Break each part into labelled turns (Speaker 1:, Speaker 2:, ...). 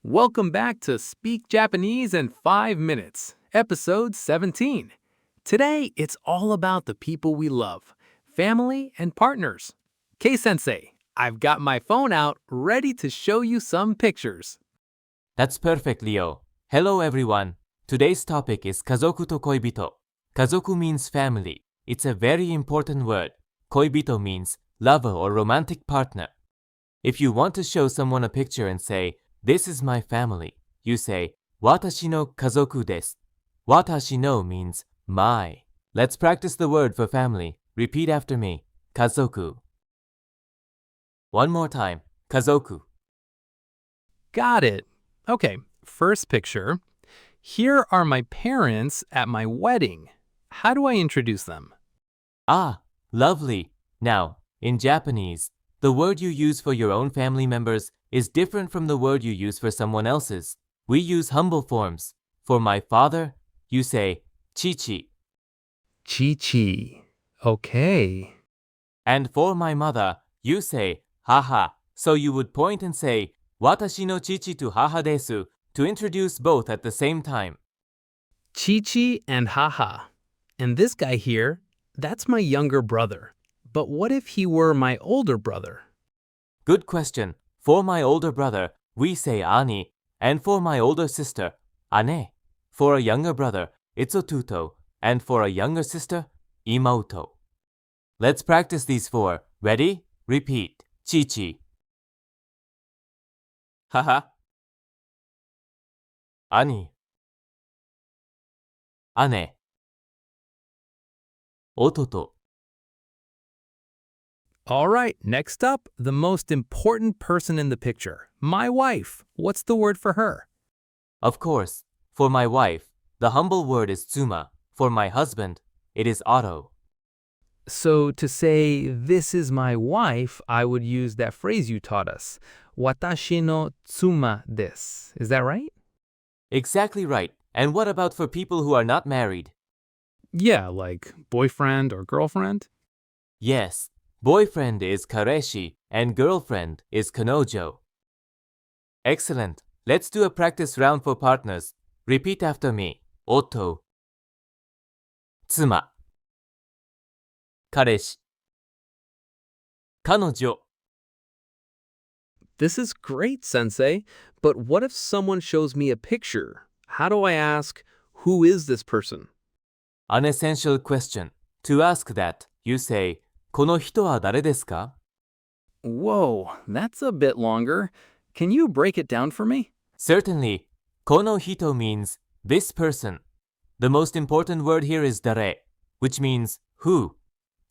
Speaker 1: Welcome back to Speak Japanese in 5 Minutes, episode 17. Today, it's all about the people we love, family and partners. Kei-sensei, I've got my phone out ready to show you some pictures.
Speaker 2: That's perfect, Leo. Hello, everyone. Today's topic is kazoku to koibito. Kazoku means family. It's a very important word. Koibito means lover or romantic partner. If you want to show someone a picture and say, "This is my family," you say, "Watashi no kazoku desu." Watashi no means my. Let's practice the word for family. Repeat after me. Kazoku. One more time. Kazoku.
Speaker 1: Got it. Okay, first picture. Here are my parents at my wedding. How do I introduce them?
Speaker 2: Ah, lovely. Now, in Japanese, the word you use for your own family members is different from the word you use for someone else's. We use humble forms. For my father, you say chichi.
Speaker 1: Chi-chi. Okay.
Speaker 2: And for my mother, you say haha. So you would point and say, "Watashi no chichi to haha desu," to introduce both at the same time.
Speaker 1: Chi-chi and haha. And this guy here, that's my younger brother. But what if he were my older brother?
Speaker 2: Good question. For my older brother, we say ani, and for my older sister, ane. For a younger brother, it's otuto, and for a younger sister, imauto. Let's practice these four. Ready? Repeat. Chichi. Haha. Ani. Ane. Ototo.
Speaker 1: All right, next up, the most important person in the picture, my wife. What's the word for her?
Speaker 2: Of course, for my wife, the humble word is tsuma. For my husband, it is auto.
Speaker 1: So to say, this is my wife, I would use that phrase you taught us. Watashi no tsuma desu. Is that right?
Speaker 2: Exactly right. And what about for people who are not married?
Speaker 1: Yeah, like boyfriend or girlfriend?
Speaker 2: Yes, boyfriend is kareshi and girlfriend is kanojo. Excellent. Let's do a practice round for partners. Repeat after me. Otto. Tsuma. Kareshi. Kanojo.
Speaker 1: This is great, Sensei. But what if someone shows me a picture? How do I ask, who is this person?
Speaker 2: An essential question. To ask that, you say, この人は誰ですか?
Speaker 1: Whoa, that's a bit longer. Can you break it down for me?
Speaker 2: Certainly, この人 means this person. The most important word here is 誰, which means who.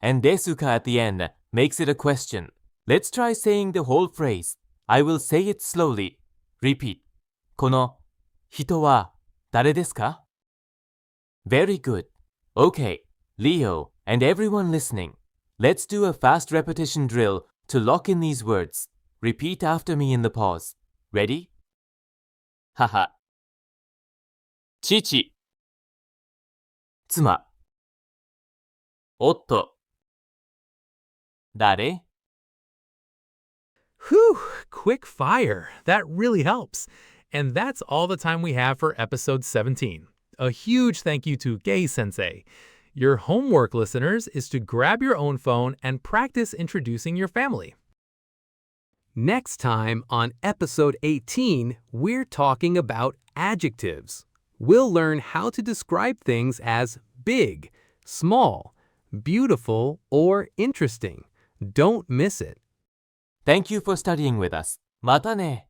Speaker 2: And ですか at the end makes it a question. Let's try saying the whole phrase. I will say it slowly. Repeat. この人は誰ですか? Very good. Okay, Leo and everyone listening, let's do a fast repetition drill to lock in these words. Repeat after me in the pause. Ready? Haha. 父 妻 夫 誰
Speaker 1: Whew, quick fire. That really helps. And that's all the time we have for episode 17. A huge thank you to Kei-sensei. Your homework, listeners, is to grab your own phone and practice introducing your family. Next time on episode 18, we're talking about adjectives. We'll learn how to describe things as big, small, beautiful, or interesting. Don't miss it.
Speaker 2: Thank you for studying with us. またね